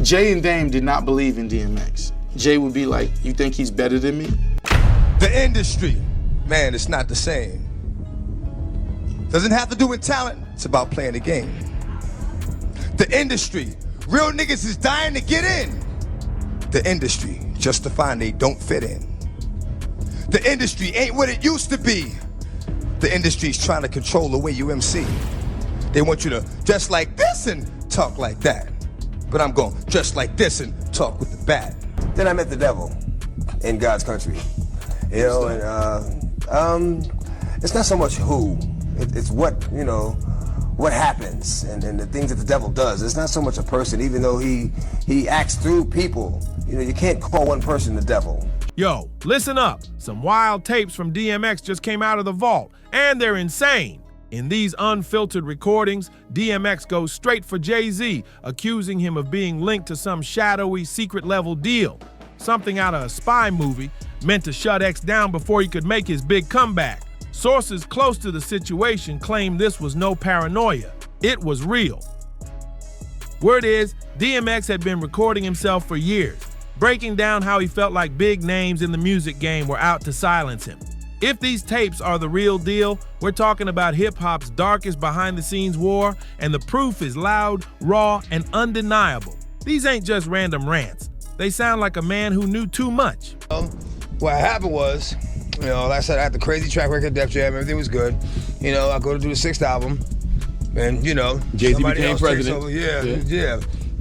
Jay and Dame did not believe in DMX. Jay would be like, you think he's better than me? The industry, man, it's not the same. Doesn't have to do with talent, it's about playing the game. The industry, real niggas is dying to get in. The industry, just to find they don't fit in. The industry ain't what it used to be. The industry's trying to control the way you MC. They want you to dress like this and talk like that. But I'm going dress like this and talk with the bat. Then I met the devil in God's country. You know, and it's not so much who, it's what, you know, what happens and the things that the devil does. It's not so much a person, even though he acts through people. You know, you can't call one person the devil. Yo, listen up. Some wild tapes from DMX just came out of the vault, and they're insane. In these unfiltered recordings, DMX goes straight for Jay-Z, accusing him of being linked to some shadowy secret-level deal. Something out of a spy movie meant to shut X down before he could make his big comeback. Sources close to the situation claim this was no paranoia. It was real. Word is, DMX had been recording himself for years, breaking down how he felt like big names in the music game were out to silence him. If these tapes are the real deal, we're talking about hip-hop's darkest behind-the-scenes war, and the proof is loud, raw, and undeniable. These ain't just random rants. They sound like a man who knew too much. What happened was, you know, like I said, I had the crazy track record, Def Jam, everything was good. You know, I go to do the 6th album, and, you know, Jay-Z became president.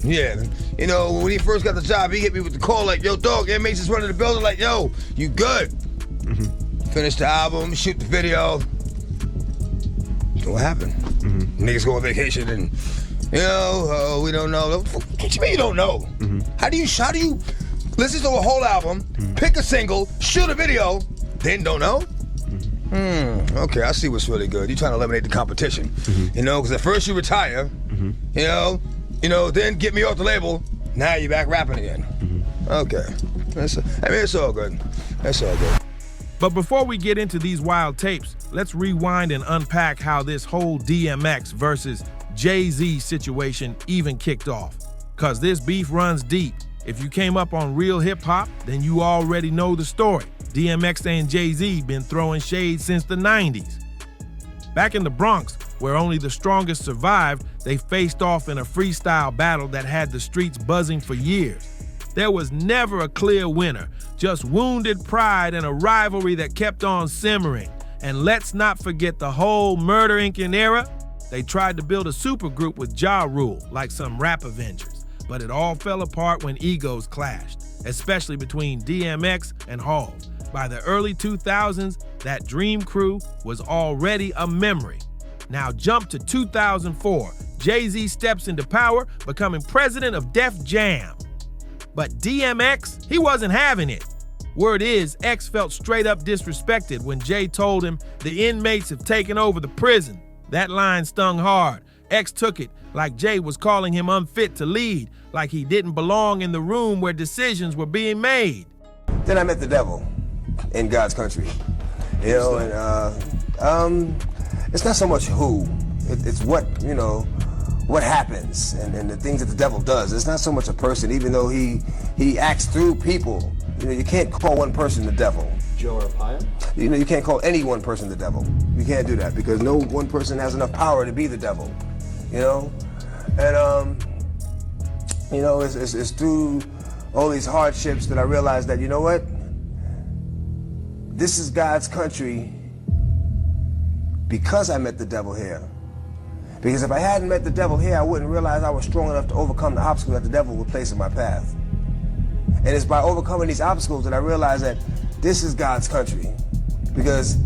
Yeah. You know, when he first got the job, he hit me with the call like, yo, dog, MH is running the building, like, yo, you good? Finish the album, shoot the video. So what happened? Niggas go on vacation and, you know, we don't know. What you mean you don't know? How do you listen to a whole album, pick a single, shoot a video, then don't know? Okay, I see what's really good. You're trying to eliminate the competition. You know, because at first you retire, you know, then get me off the label, now you're back rapping again. Okay, it's all good. That's all good. But before we get into these wild tapes, let's rewind and unpack how this whole DMX versus Jay-Z situation even kicked off. Cause this beef runs deep. If you came up on real hip-hop, then you already know the story. DMX and Jay-Z been throwing shade since the 90s. Back in the Bronx, where only the strongest survived, they faced off in a freestyle battle that had the streets buzzing for years. There was never a clear winner, just wounded pride and a rivalry that kept on simmering. And let's not forget the whole Murder Inc. era. They tried to build a supergroup with Ja Rule, like some rap Avengers, but it all fell apart when egos clashed, especially between DMX and Hov. By the early 2000s, that dream crew was already a memory. Now jump to 2004, Jay-Z steps into power, becoming president of Def Jam. But DMX, he wasn't having it. Word is, X felt straight up disrespected when Jay told him the inmates have taken over the prison. That line stung hard. X took it like Jay was calling him unfit to lead, like he didn't belong in the room where decisions were being made. Then I met the devil in God's country. You know, and it's not so much who, it's what, you know, what happens and the things that the devil does. It's not so much a person, even though he acts through people. You know, you can't call one person the devil. Joe Arpaio? You know, you can't call any one person the devil. You can't do that because no one person has enough power to be the devil. You know, and you know, it's through all these hardships that I realized that, you know what, this is God's country because I met the devil here. Because if I hadn't met the devil here, I wouldn't realize I was strong enough to overcome the obstacles that the devil would place in my path. And it's by overcoming these obstacles that I realized that this is God's country. Because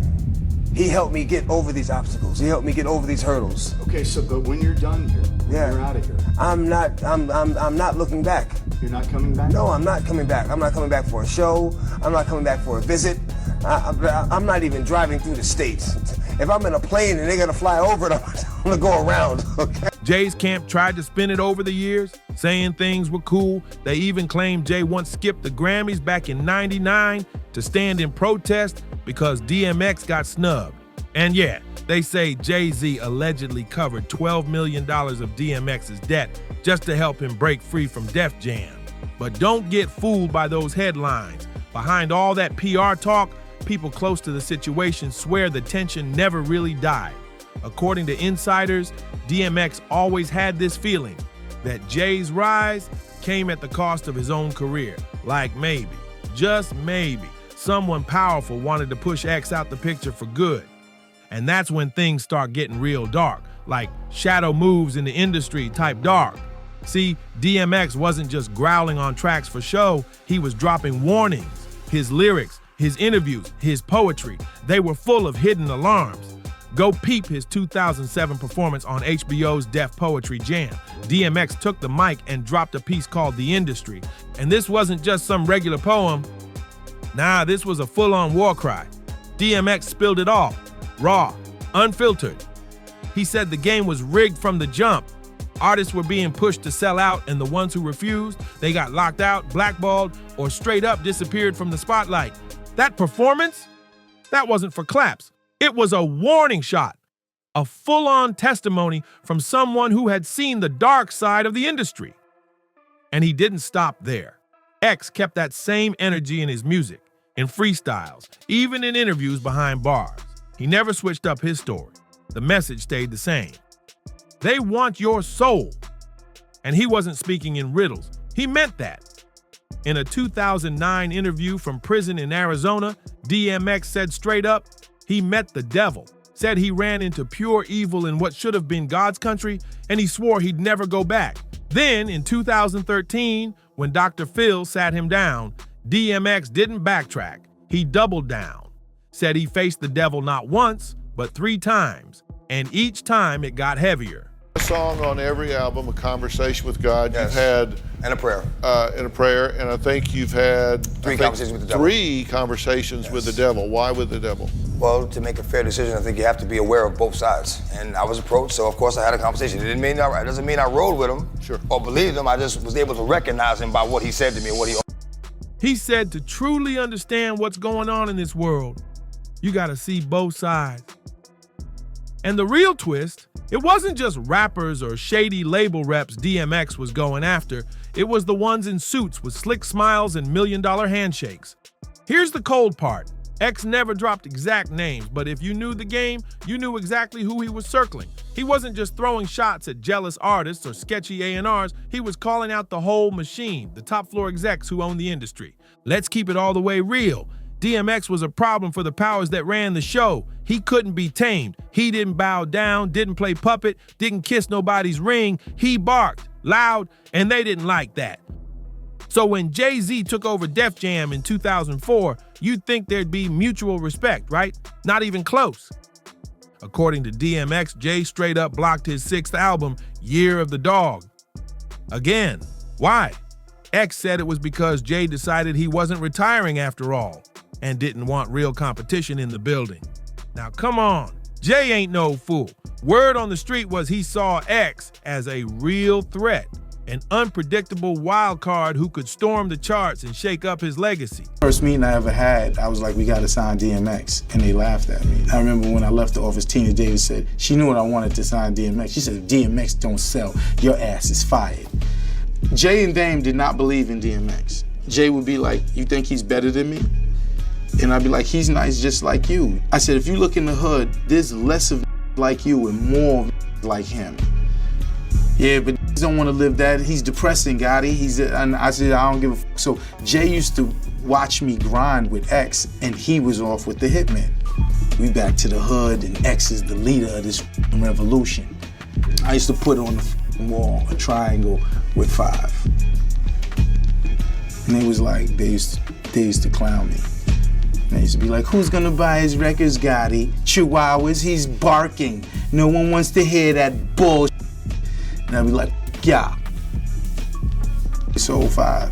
he helped me get over these obstacles. He helped me get over these hurdles. Okay, so but when you're done here, you're out of here. I'm not looking back. You're not coming back? No, I'm not coming back. I'm not coming back for a show. I'm not coming back for a visit. I'm not even driving through the states. If I'm in a plane and they're gonna fly over it, I'm gonna go around, okay? Jay's camp tried to spin it over the years, saying things were cool. They even claimed Jay once skipped the Grammys back in '99 to stand in protest because DMX got snubbed. And yeah, they say Jay-Z allegedly covered $12 million of DMX's debt just to help him break free from Def Jam. But don't get fooled by those headlines. Behind all that PR talk, people close to the situation swear the tension never really died. According to insiders, DMX always had this feeling that Jay's rise came at the cost of his own career. Like maybe, just maybe, someone powerful wanted to push X out the picture for good. And that's when things start getting real dark, like shadow moves in the industry type dark. See, DMX wasn't just growling on tracks for show, he was dropping warnings. His lyrics, his interviews, his poetry, they were full of hidden alarms. Go peep his 2007 performance on HBO's Def Poetry Jam. DMX took the mic and dropped a piece called The Industry. And this wasn't just some regular poem. Nah, this was a full-on war cry. DMX spilled it all, raw, unfiltered. He said the game was rigged from the jump. Artists were being pushed to sell out, and the ones who refused, they got locked out, blackballed, or straight up disappeared from the spotlight. That performance, that wasn't for claps. It was a warning shot, a full-on testimony from someone who had seen the dark side of the industry. And he didn't stop there. X kept that same energy in his music, in freestyles, even in interviews behind bars. He never switched up his story. The message stayed the same. They want your soul. And he wasn't speaking in riddles. He meant that. In a 2009 interview from prison in Arizona, DMX said straight up, he met the devil, said he ran into pure evil in what should have been God's country, and he swore he'd never go back. Then, in 2013, when Dr. Phil sat him down, DMX didn't backtrack. He doubled down, said he faced the devil not once, but 3 times, and each time it got heavier. A song on every album, a conversation with God. Yes. You've had And a prayer. and a prayer, and I think you've had 3 conversations with the devil. 3 conversations with the devil. Why with the devil? Well, to make a fair decision, I think you have to be aware of both sides. And I was approached, so of course I had a conversation. It doesn't mean I rode with him Sure. or believed him. I just was able to recognize him by what he said to me and what he. He said to truly understand what's going on in this world, you gotta see both sides. And the real twist, it wasn't just rappers or shady label reps DMX was going after, it was the ones in suits with slick smiles and million-dollar handshakes. Here's the cold part. X never dropped exact names, but if you knew the game, you knew exactly who he was circling. He wasn't just throwing shots at jealous artists or sketchy A&Rs, he was calling out the whole machine, the top floor execs who own the industry. Let's keep it all the way real. DMX was a problem for the powers that ran the show. He couldn't be tamed. He didn't bow down, didn't play puppet, didn't kiss nobody's ring. He barked loud, and they didn't like that. So when Jay-Z took over Def Jam in 2004, you'd think there'd be mutual respect, right? Not even close. According to DMX, Jay straight up blocked his 6th album, Year of the Dog. Again, why? X said it was because Jay decided he wasn't retiring after all and didn't want real competition in the building. Now come on, Jay ain't no fool. Word on the street was he saw X as a real threat, an unpredictable wild card who could storm the charts and shake up his legacy. First meeting I ever had, I was like, we gotta sign DMX, and they laughed at me. I remember when I left the office, Tina Davis said, she knew what I wanted to sign DMX. She said, if DMX don't sell, your ass is fired. Jay and Dame did not believe in DMX. Jay would be like, you think he's better than me? And I'd be like, he's nice just like you. I said, if you look in the hood, there's less of like you and more like him. Yeah, but he don't want to live that. He's depressing, Gotti. And I said, I don't give a f. So Jay used to watch me grind with X, and he was off with the Hitman. We back to the hood, and X is the leader of this revolution. I used to put on the wall a triangle with 5. And they was like, they used to clown me. And they used to be like, who's gonna buy his records, Gotti? Chihuahuas, he's barking. No one wants to hear that bullshit. And I'd be like, yeah. He sold 5.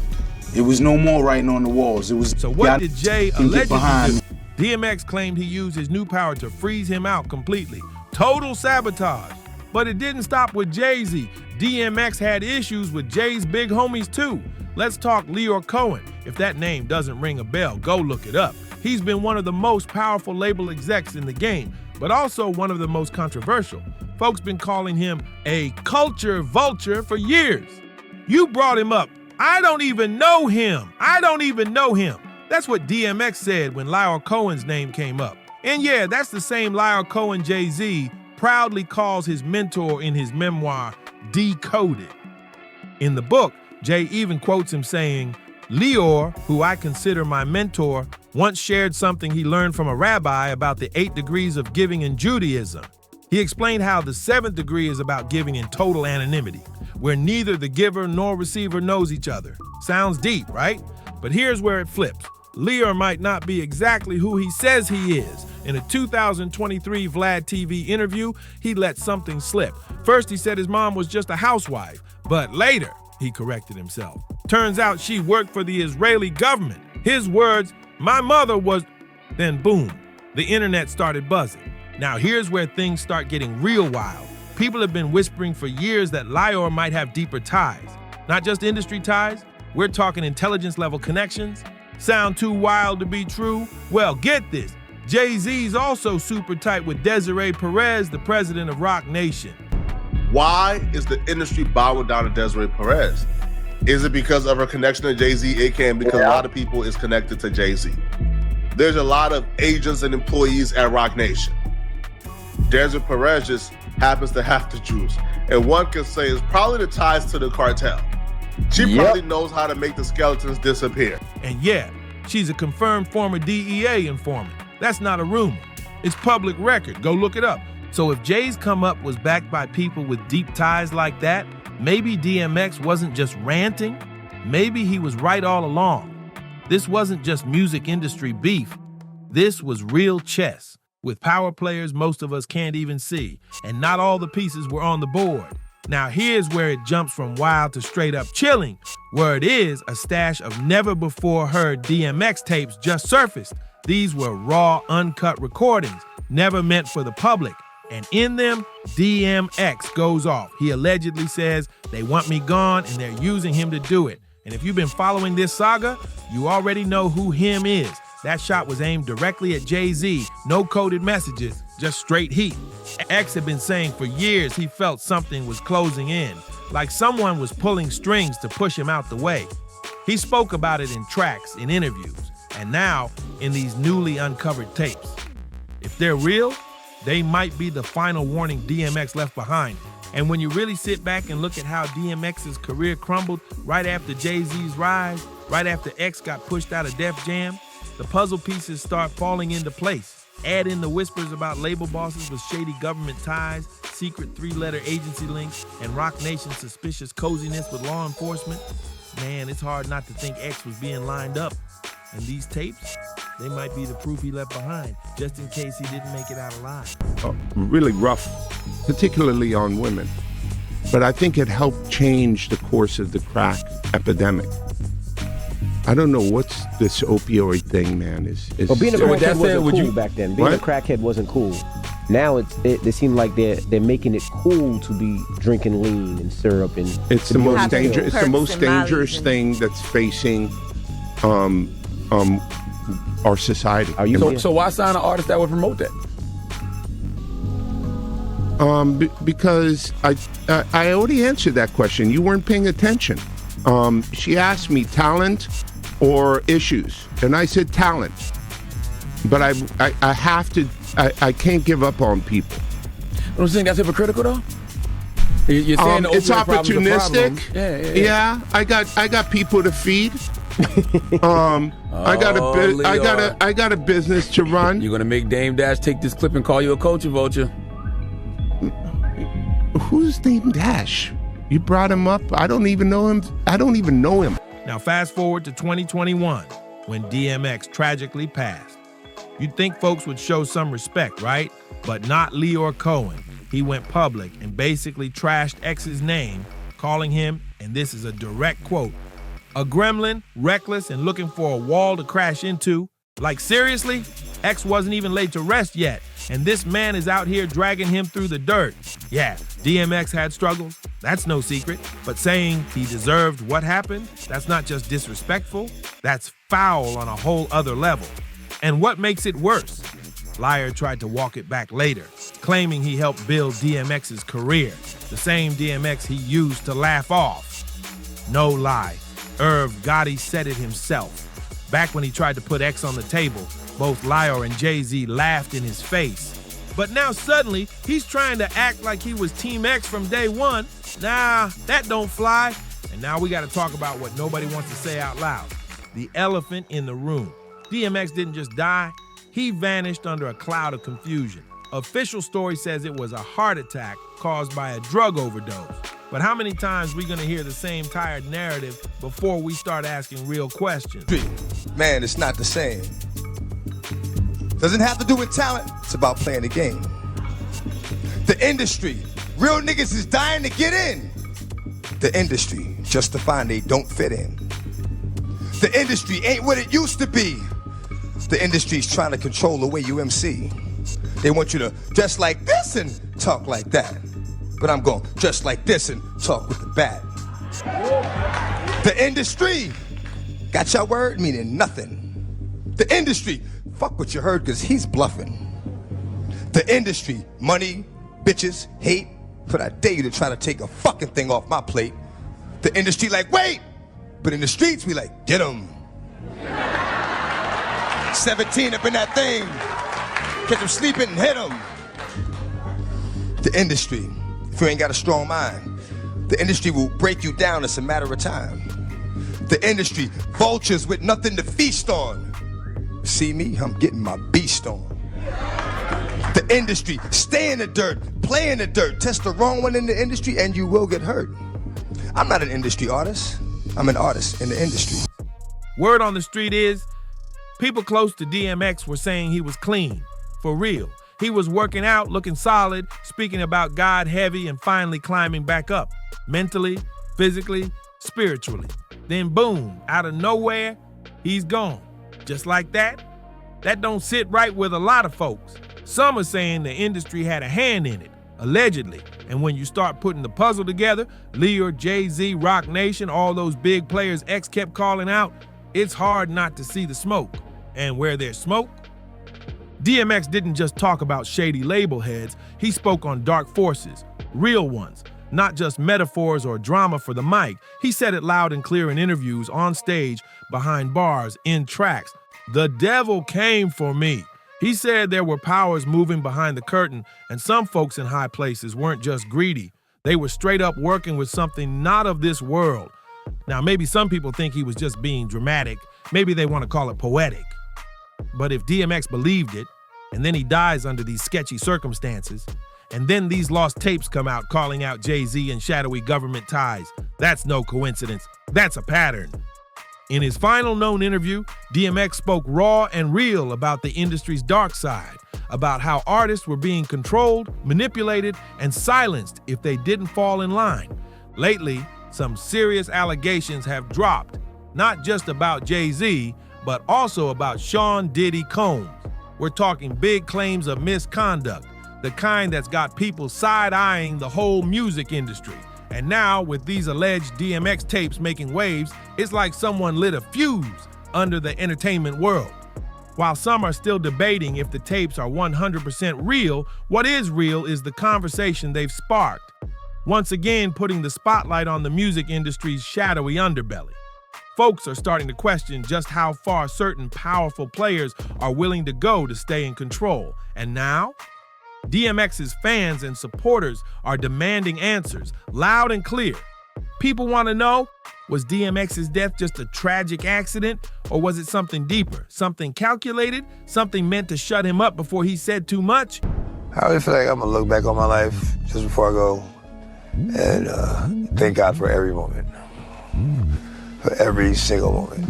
It was no more writing on the walls. It was. So what did Jay allegedly behind do? DMX claimed he used his new power to freeze him out completely. Total sabotage. But it didn't stop with Jay-Z. DMX had issues with Jay's big homies too. Let's talk Leor Cohen. If that name doesn't ring a bell, go look it up. He's been one of the most powerful label execs in the game. but also one of the most controversial. Folks been calling him a culture vulture for years. You brought him up. I don't even know him. That's what DMX said when Lyle Cohen's name came up. And yeah, that's the same Lyle Cohen Jay-Z proudly calls his mentor in his memoir, Decoded. In the book, Jay even quotes him saying, Leor, who I consider my mentor, once shared something he learned from a rabbi about the 8 degrees of giving in Judaism. He explained how the 7th degree is about giving in total anonymity, where neither the giver nor receiver knows each other. Sounds deep, right? But here's where it flips. Leor might not be exactly who he says he is. In a 2023 Vlad TV interview, he let something slip. First, he said his mom was just a housewife, but later, he corrected himself. Turns out she worked for the Israeli government. His words, my mother was... Then boom, the internet started buzzing. Now here's where things start getting real wild. People have been whispering for years that Leor might have deeper ties. Not just industry ties, we're talking intelligence-level connections. Sound too wild to be true? Well, get this. Jay-Z's also super tight with Desiree Perez, the president of Rock Nation. Why is the industry bowing down to Desiree Perez? Is it because of her connection to Jay-Z? It can, because a lot of people is connected to Jay-Z. There's a lot of agents and employees at Rock Nation. Desiree Perez just happens to have the juice. And one can say it's probably the ties to the cartel. She probably knows how to make the skeletons disappear. And yeah, she's a confirmed former DEA informant. That's not a rumor. It's public record. Go look it up. So if Jay's come up was backed by people with deep ties like that, maybe DMX wasn't just ranting. Maybe he was right all along. This wasn't just music industry beef. This was real chess, with power players most of us can't even see, and not all the pieces were on the board. Now here's where it jumps from wild to straight up chilling. Where it is, a stash of never before heard DMX tapes just surfaced. These were raw, uncut recordings, never meant for the public. And in them, DMX goes off. He allegedly says, they want me gone and they're using him to do it. And if you've been following this saga, you already know who him is. That shot was aimed directly at Jay-Z, no coded messages, just straight heat. X had been saying for years he felt something was closing in, like someone was pulling strings to push him out the way. He spoke about it in tracks, in interviews, and now in these newly uncovered tapes. If they're real, they might be the final warning DMX left behind. And when you really sit back and look at how DMX's career crumbled right after Jay-Z's rise, right after X got pushed out of Def Jam, the puzzle pieces start falling into place. Add in the whispers about label bosses with shady government ties, secret 3-letter agency links, and Rock Nation's suspicious coziness with law enforcement. Man, it's hard not to think X was being lined up. And these tapes, they might be the proof he left behind, just in case he didn't make it out alive. Really rough, particularly on women. But I think it helped change the course of the crack epidemic. I don't know what's this opioid thing, man. But being a crackhead wasn't cool back then. Being a crackhead wasn't cool. Now they seem like they're making it cool to be drinking lean and syrup and. It's the most dangerous. It's the most dangerous thing that's facing our society. Are you so why sign an artist that would promote that? Because I already answered that question. You weren't paying attention. She asked me talent or issues, and I said talent. But I have to. I can't give up on people. Don't you think that's hypocritical though? You're saying it's opportunistic. Yeah. I got people to feed. I got a business to run. You're gonna make Dame Dash take this clip and call you a culture vulture. Who's Dame Dash? You brought him up. I don't even know him. Now fast forward to 2021, when DMX tragically passed. You'd think folks would show some respect, right? But not Leor Cohen. He went public and basically trashed X's name, calling him, and this is a direct quote, a gremlin, reckless, and looking for a wall to crash into. Like seriously? X wasn't even laid to rest yet, and this man is out here dragging him through the dirt. Yeah, DMX had struggles, that's no secret, but saying he deserved what happened, that's not just disrespectful, that's foul on a whole other level. And what makes it worse? Liar tried to walk it back later, claiming he helped build DMX's career, the same DMX he used to laugh off. No lie, Irv Gotti said it himself. Back when he tried to put X on the table, both Liar and Jay-Z laughed in his face. But now suddenly, he's trying to act like he was Team X from day one. Nah, that don't fly. And now we gotta talk about what nobody wants to say out loud. The elephant in the room. DMX didn't just die, he vanished under a cloud of confusion. Official story says it was a heart attack caused by a drug overdose. But how many times we gonna hear the same tired narrative before we start asking real questions? Man, it's not the same. Doesn't have to do with talent, it's about playing the game. The industry, real niggas is dying to get in. The industry, just to find they don't fit in. The industry ain't what it used to be. The industry's trying to control the way you MC. They want you to dress like this and talk like that. But I'm going dress like this and talk with the bat. The industry got your word meaning nothing. The industry, fuck what you heard cause he's bluffing. The industry, money, bitches, hate, but I dare you to try to take a fucking thing off my plate. The industry like, wait! But in the streets, we like, get 'em. 17 up in that thing. Catch them sleeping and hit 'em. The industry, if you ain't got a strong mind, the industry will break you down, it's a matter of time. The industry, vultures with nothing to feast on. See me, I'm getting my beast on. The industry, stay in the dirt, play in the dirt, test the wrong one in the industry and you will get hurt. I'm not an industry artist, I'm an artist in the industry. Word on the street is, people close to DMX were saying he was clean, for real. He was working out, looking solid, speaking about God heavy and finally climbing back up, mentally, physically, spiritually. Then boom, out of nowhere, he's gone. Just like that? That don't sit right with a lot of folks. Some are saying the industry had a hand in it, allegedly. And when you start putting the puzzle together, Leo, Jay-Z, Rock Nation, all those big players X kept calling out, it's hard not to see the smoke. And where there's smoke, DMX didn't just talk about shady label heads, he spoke on dark forces, real ones, not just metaphors or drama for the mic. He said it loud and clear in interviews, on stage, behind bars, in tracks. The devil came for me. He said there were powers moving behind the curtain, and some folks in high places weren't just greedy. They were straight up working with something not of this world. Now, maybe some people think he was just being dramatic. Maybe they want to call it poetic. But if DMX believed it, and then he dies under these sketchy circumstances, and then these lost tapes come out calling out Jay-Z and shadowy government ties, that's no coincidence. That's a pattern. In his final known interview, DMX spoke raw and real about the industry's dark side, about how artists were being controlled, manipulated, and silenced if they didn't fall in line. Lately, some serious allegations have dropped, not just about Jay-Z, but also about Sean Diddy Combs. We're talking big claims of misconduct, the kind that's got people side-eyeing the whole music industry. And now, with these alleged DMX tapes making waves, it's like someone lit a fuse under the entertainment world. While some are still debating if the tapes are 100% real, what is real is the conversation they've sparked. Once again, putting the spotlight on the music industry's shadowy underbelly. Folks are starting to question just how far certain powerful players are willing to go to stay in control. And now, DMX's fans and supporters are demanding answers, loud and clear. People want to know, was DMX's death just a tragic accident, or was it something deeper, something calculated, something meant to shut him up before he said too much? I really feel like I'm gonna look back on my life just before I go and thank God for every moment, for every single moment,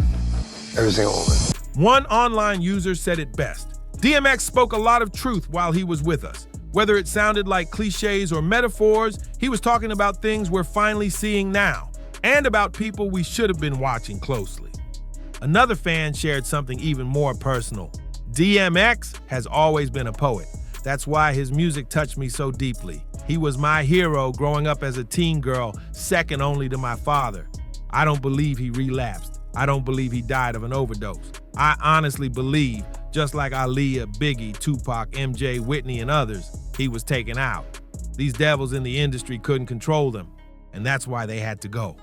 every single moment. One online user said it best. DMX spoke a lot of truth while he was with us. Whether it sounded like cliches or metaphors, he was talking about things we're finally seeing now, and about people we should have been watching closely. Another fan shared something even more personal. DMX has always been a poet. That's why his music touched me so deeply. He was my hero growing up as a teen girl, second only to my father. I don't believe he relapsed. I don't believe he died of an overdose. I honestly believe Just like Aaliyah, Biggie, Tupac, MJ, Whitney, and others, he was taken out. These devils in the industry couldn't control them, and that's why they had to go.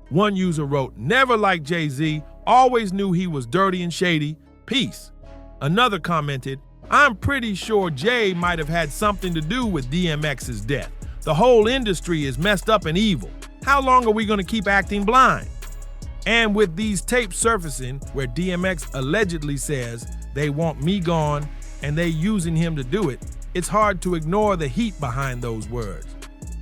One user wrote, "Never liked Jay-Z, always knew he was dirty and shady, peace." Another commented, "I'm pretty sure Jay might have had something to do with DMX's death. The whole industry is messed up and evil. How long are we gonna keep acting blind?" And with these tapes surfacing where DMX allegedly says they want me gone and they using him to do it, it's hard to ignore the heat behind those words.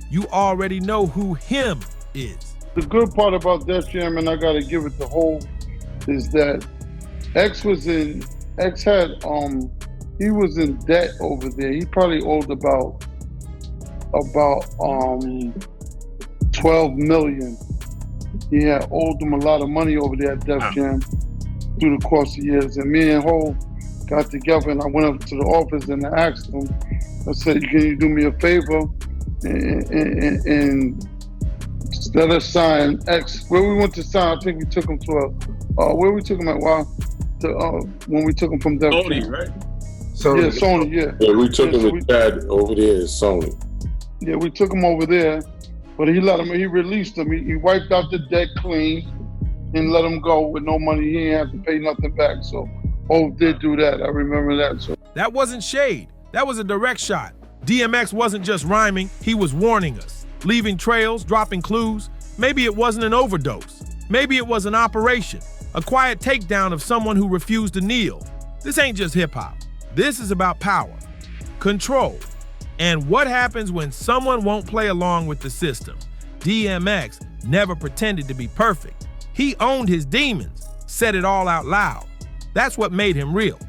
You already know who him is. The good part about Def Jam, and I gotta give it to Hov, is that X had he was in debt over there. He probably owed about 12 million. He had owed them a lot of money over there at Def Jam through the course of years. And me and Hov got together, and I went up to the office and I asked him, I said, "Can you do me a favor and let us sign X?" Where we went to sign, I think we took him to where we took him at, when we took him from Def Jam. Sony, right? Sony. Yeah, Sony, yeah. Yeah, we took him with Chad over there at Sony. Yeah, we took him over there, but he released him. He wiped out the debt clean and let him go with no money. He didn't have to pay nothing back. So Hov did do that. I remember that. So that wasn't shade. That was a direct shot. DMX wasn't just rhyming, he was warning us, leaving trails, dropping clues. Maybe it wasn't an overdose. Maybe it was an operation, a quiet takedown of someone who refused to kneel. This ain't just hip-hop. This is about power, control, and what happens when someone won't play along with the system. DMX never pretended to be perfect. He owned his demons, said it all out loud. That's what made him real.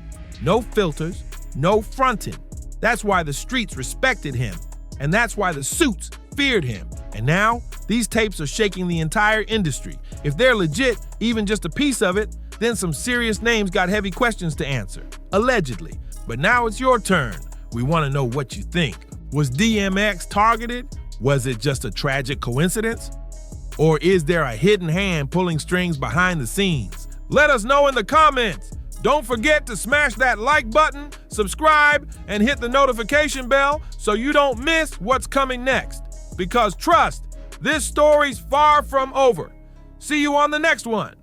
No filters, no fronting. That's why the streets respected him, and that's why the suits feared him. And now, these tapes are shaking the entire industry. If they're legit, even just a piece of it, then some serious names got heavy questions to answer, allegedly. But now it's your turn. We want to know what you think. Was DMX targeted? Was it just a tragic coincidence? Or is there a hidden hand pulling strings behind the scenes? Let us know in the comments. Don't forget to smash that like button, subscribe, and hit the notification bell so you don't miss what's coming next. Because trust, this story's far from over. See you on the next one.